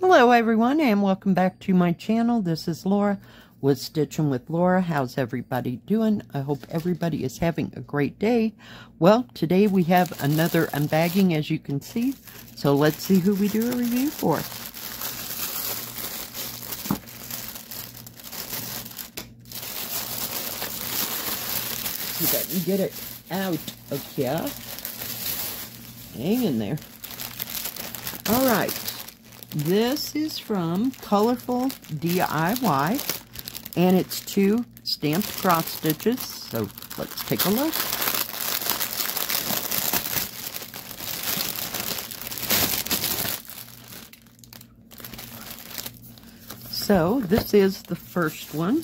Hello everyone, and welcome back to my channel. This is Laura with Stitching with Laura. How's everybody doing? I hope everybody is having a great day. Well, today we have another unbagging, as you can see. So let's see who we do a review for. See if I can get it out of here. Hang in there. All right. This is from ColorfulDIY, and it's 2 stamped cross stitches, so let's take a look. So, this is the first one,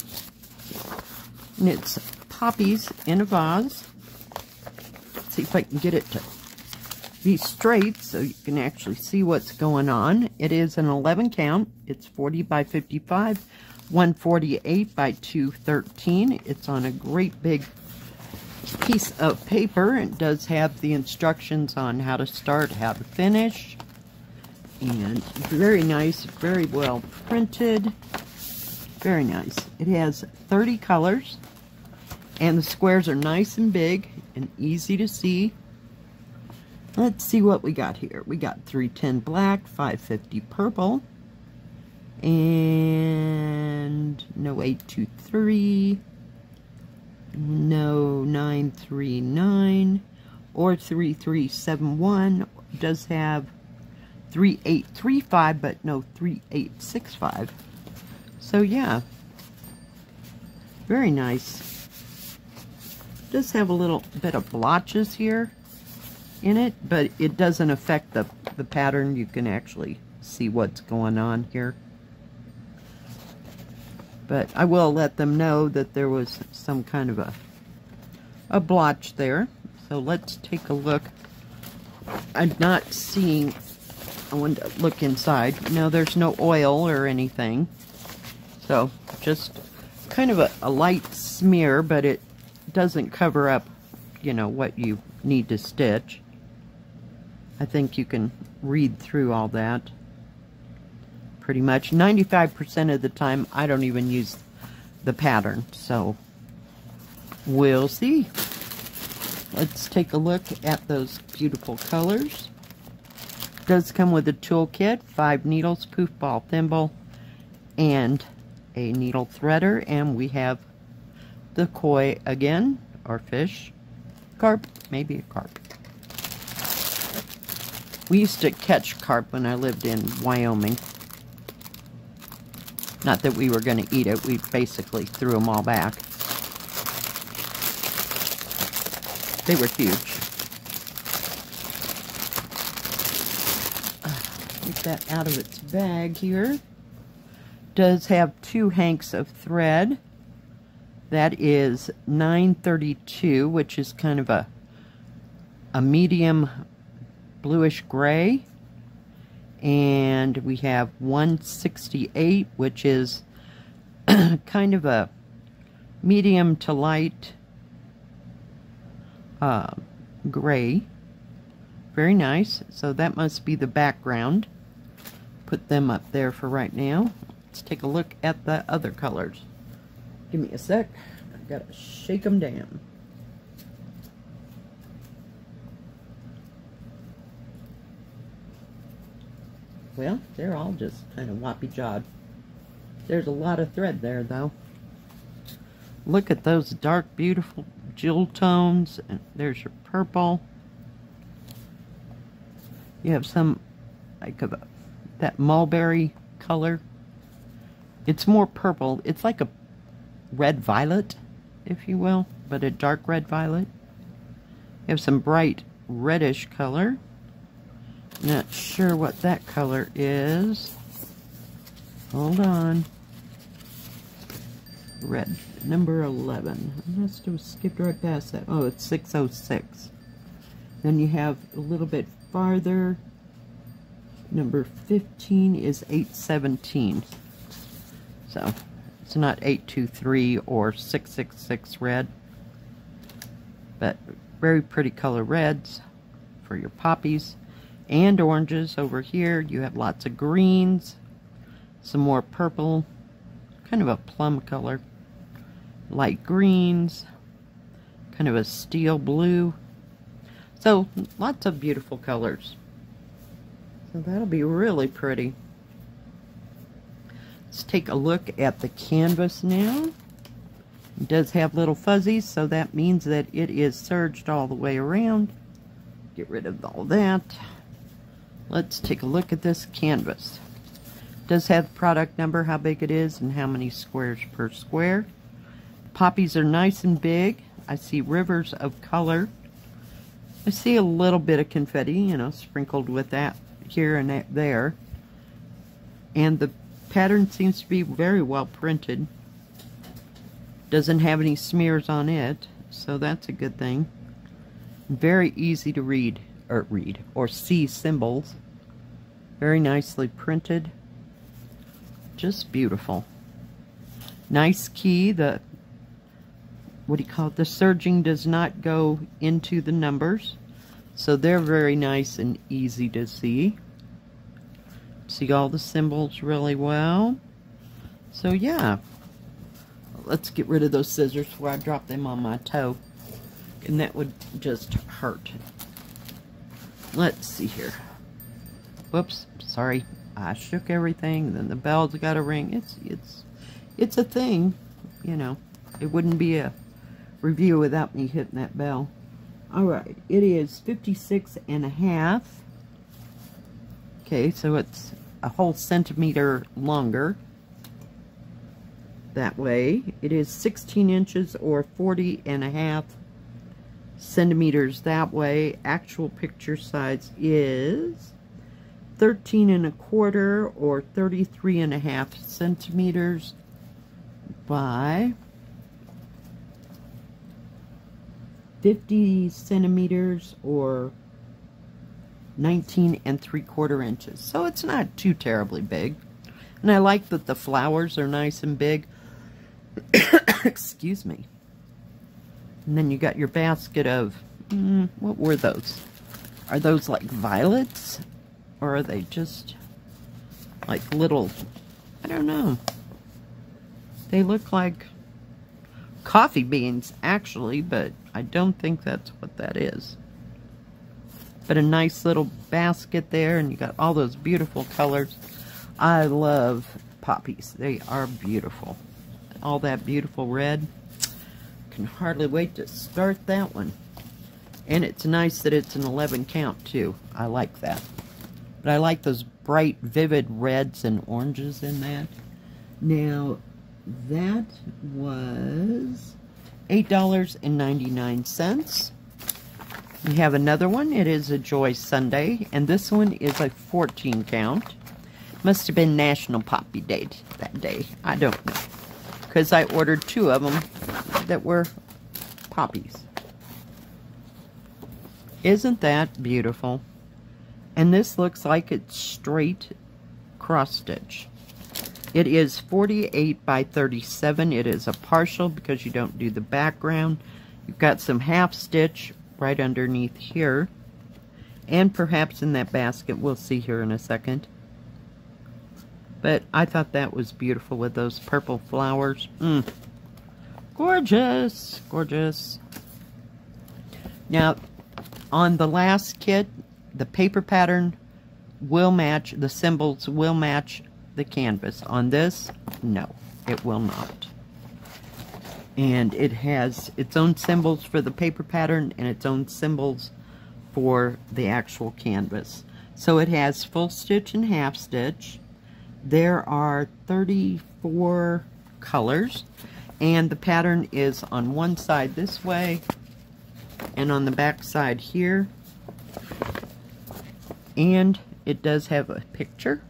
and it's poppies in a vase. Let's see if I can get it to be straight so you can actually see what's going on. It is an 11 count. It's 40 by 55, 148 by 213. It's on a great big piece of paper. It does have the instructions on how to start, how to finish, and very nice, very well printed, very nice. It has 30 colors, and the squares are nice and big and easy to see. Let's see what we got here. We got 310 black, 550 purple, and no 823, no 939, or 3371. It does have 3835, but no 3865. So yeah, very nice. It does have a little bit of blotches here in it, but it doesn't affect the pattern. You can actually see what's going on here. But I will let them know that there was some kind of a blotch there. So let's take a look. I'm not seeing, I want to look inside. No, there's no oil or anything. So just kind of a light smear, but it doesn't cover up, you know, what you need to stitch. I think you can read through all that pretty much. 95% of the time, I don't even use the pattern, so we'll see. Let's take a look at those beautiful colors. It does come with a toolkit, 5 needles, poof ball thimble, and a needle threader, and we have the koi again, or fish, carp, maybe a carp. We used to catch carp when I lived in Wyoming. Not that we were going to eat it. We basically threw them all back. They were huge. Get that out of its bag here. Does have 2 hanks of thread. That is 932, which is kind of a medium bluish gray, and we have 168, which is kind of a medium to light gray. Very nice. So that must be the background. Put them up there for right now. Let's take a look at the other colors. Give me a sec. I've got to shake them down. Well, they're all just kind of floppy-jawed. There's a lot of thread there, though. Look at those dark, beautiful jewel tones. And there's your purple. You have some, like, that mulberry color. It's more purple. It's like a red-violet, if you will, but a dark red-violet. You have some bright reddish color. Not sure what that color is. Hold on. Red, number 11. I must have skipped right past that. Oh, it's 606. Then you have a little bit farther. Number 15 is 817. So, it's not 823 or 666 red. But very pretty color reds for your poppies. And oranges over here. You have lots of greens, some more purple, kind of a plum color, light greens, kind of a steel blue. So lots of beautiful colors. So that'll be really pretty. Let's take a look at the canvas now. It does have little fuzzies, so that means that it is serged all the way around. Get rid of all that. Let's take a look at this canvas. It does have the product number, how big it is, and how many squares per square. Poppies are nice and big. I see rivers of color. I see a little bit of confetti, you know, sprinkled with that here and there. And the pattern seems to be very well printed. Doesn't have any smears on it, so that's a good thing. Very easy to read or see symbols. Very nicely printed. Just beautiful. Nice key. The, what do you call it? The serging does not go into the numbers, so they're very nice and easy to see. See all the symbols really well. So yeah. Let's get rid of those scissors before I drop them on my toe. And that would just hurt. Let's see here. Whoops, sorry. I shook everything, then the bell's got to ring. It's a thing, you know. It wouldn't be a review without me hitting that bell. Alright, it is 56.5. Okay, so it's a whole centimeter longer. That way. It is 16 inches or 40.5 centimeters that way. Actual picture size is 13.25 or 33.5 centimeters by 50 centimeters or 19.75 inches. So it's not too terribly big. And I like that the flowers are nice and big. Excuse me. And then you got your basket of, what were those? Are those like violets? Or are they just like little, I don't know. They look like coffee beans actually, but I don't think that's what that is. But a nice little basket there, and you got all those beautiful colors. I love poppies. They are beautiful. All that beautiful red. Can hardly wait to start that one. And it's nice that it's an 11 count too. I like that. But I like those bright, vivid reds and oranges in that. Now, that was $8.99. We have another one. It is a Joy Sunday, and this one is a 14 count. Must have been National Poppy Day that day. I don't know. Because I ordered 2 of them that were poppies. Isn't that beautiful? And this looks like it's straight cross stitch. It is 48 by 37. It is a partial because you don't do the background. You've got some half stitch right underneath here. And perhaps in that basket, we'll see here in a second. But I thought that was beautiful with those purple flowers. Gorgeous, gorgeous. Now, on the last kit, the paper pattern will match, the symbols will match the canvas. On this, no, it will not. And it has its own symbols for the paper pattern and its own symbols for the actual canvas. So it has full stitch and half stitch. There are 34 colors, and the pattern is on one side this way and on the back side here. And it does have a picture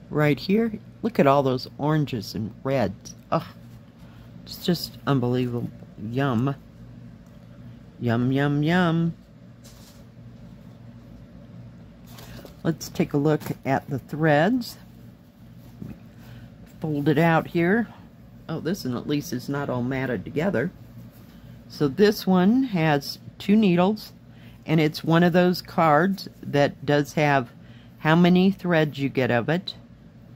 right here. Look at all those oranges and reds. Oh, it's just unbelievable. Yum. Yum, yum, yum. Let's take a look at the threads. Fold it out here. Oh, this one at least is not all matted together. So this one has 2 needles, and it's one of those cards that does have how many threads you get of it,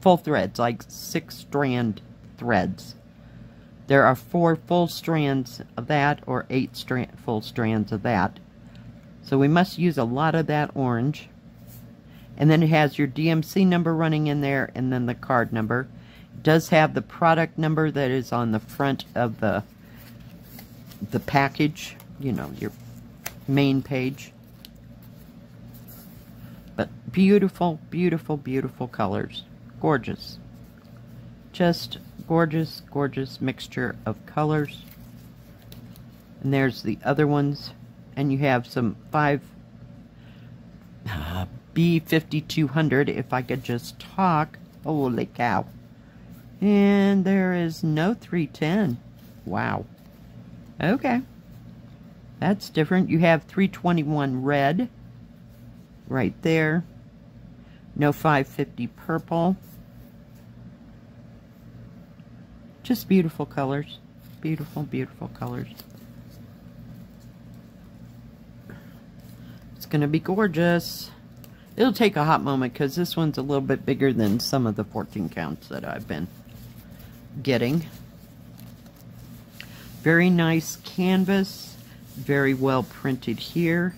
full threads, like 6-strand threads. There are 4 full strands of that, or 8 full strands of that. So we must use a lot of that orange. And then it has your DMC number running in there, and then the card number. It does have the product number that is on the front of the package, you know, your main page. But beautiful, beautiful, beautiful colors. Gorgeous. Just gorgeous, gorgeous mixture of colors. And there's the other ones. And you have some B5200, if I could just talk. Holy cow. And there is no 310. Wow. Okay. That's different. You have 321 red right there. No 550 purple. Just beautiful colors. Beautiful, beautiful colors. It's going to be gorgeous. It'll take a hot moment because this one's a little bit bigger than some of the 14 counts that I've been getting. Very nice canvas. Very well printed here.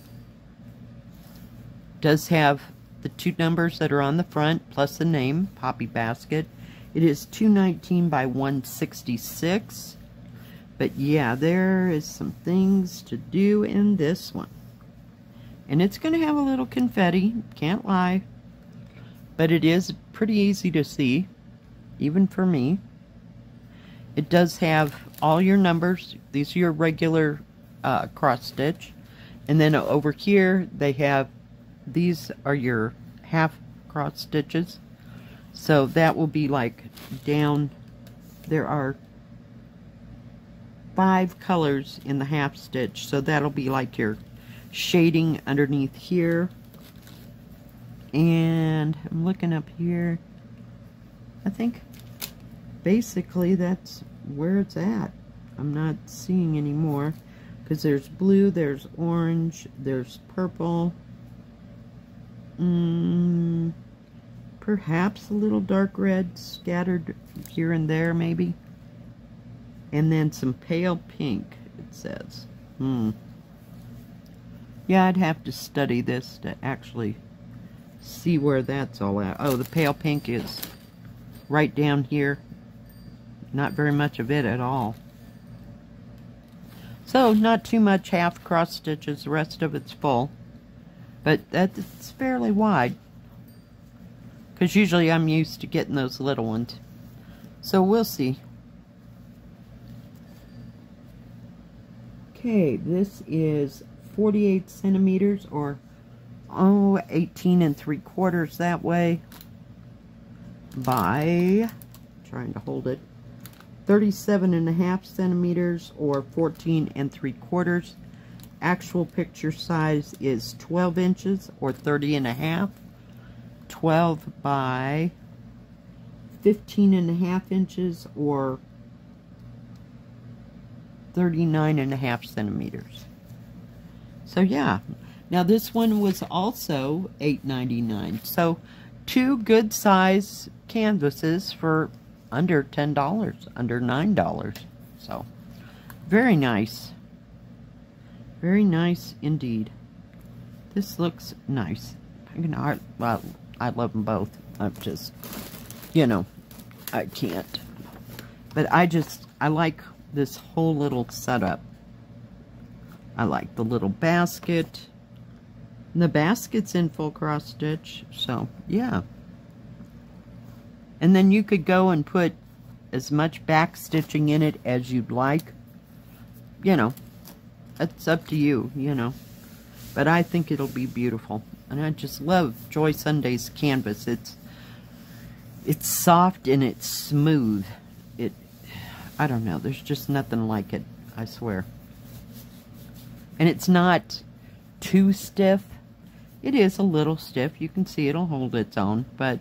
Does have the 2 numbers that are on the front plus the name, Poppy Basket. It is 219 by 166. But yeah, there is some things to do in this one. And it's going to have a little confetti, can't lie. But it is pretty easy to see, even for me. It does have all your numbers. These are your regular cross stitch. And then over here, they have, these are your half cross stitches. So that will be like down, there are 5 colors in the half stitch. So that'll be like your shading underneath here. And I'm looking up here. I think basically that's where it's at. I'm not seeing any more because there's blue, there's orange, there's purple. Perhaps a little dark red scattered here and there maybe. And then some pale pink, it says. Yeah, I'd have to study this to actually see where that's all at. Oh, the pale pink is right down here. Not very much of it at all. So, not too much half cross stitches. The rest of it's full. But that's fairly wide. Because usually I'm used to getting those little ones. So, we'll see. Okay, this is 48 centimeters, or 18 3/4 that way, by, trying to hold it, 37.5 centimeters, or 14 3/4. Actual picture size is 12 inches, or 30.5. 12 by 15.5 inches, or 39.5 centimeters. So yeah, now this one was also $8.99. So 2 good size canvases for under $10, under $9. So very nice. Very nice indeed. This looks nice. Well, I love them both. I'm just, you know, I can't. But I like this whole little setup. I like the little basket. And the basket's in full cross stitch, so yeah. And then you could go and put as much back stitching in it as you'd like. You know, it's up to you, you know. But I think it'll be beautiful. And I just love Joy Sunday's canvas. It's soft and it's smooth. I don't know, there's just nothing like it, I swear. And it's not too stiff. It is a little stiff. You can see it'll hold its own, but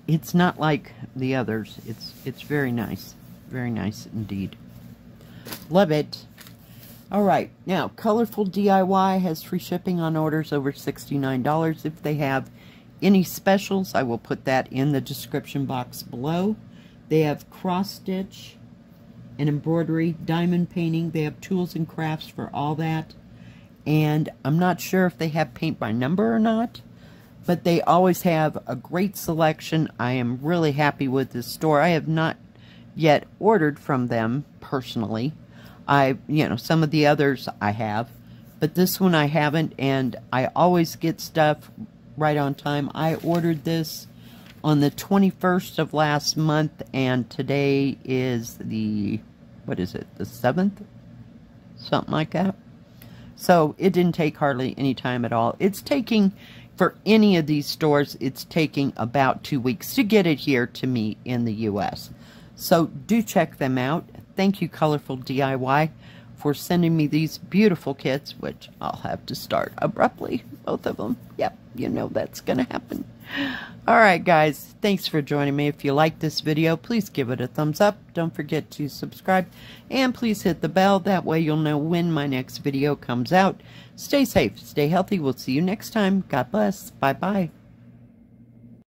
it's not like the others. It's very nice. Very nice indeed. Love it. Alright, now ColorfulDIY has free shipping on orders over $69 if they have any specials, I will put that in the description box below. They have cross stitch and embroidery, diamond painting. They have tools and crafts for all that. And I'm not sure if they have paint by number or not, but they always have a great selection. I am really happy with this store. I have not yet ordered from them personally. Some of the others I have, but this one I haven't, and I always get stuff right on time. I ordered this on the 21st of last month, and today is the, what is it, the 7th? Something like that. So it didn't take hardly any time at all. It's taking, for any of these stores, it's taking about 2 weeks to get it here to me in the U.S. So do check them out. Thank you, Colorful DIY, for sending me these beautiful kits, which I'll have to start abruptly, both of them. Yep, you know that's going to happen. Alright guys, thanks for joining me. If you like this video, please give it a thumbs up. Don't forget to subscribe, and please hit the bell. That way you'll know when my next video comes out. Stay safe, stay healthy. We'll see you next time. God bless. Bye-bye.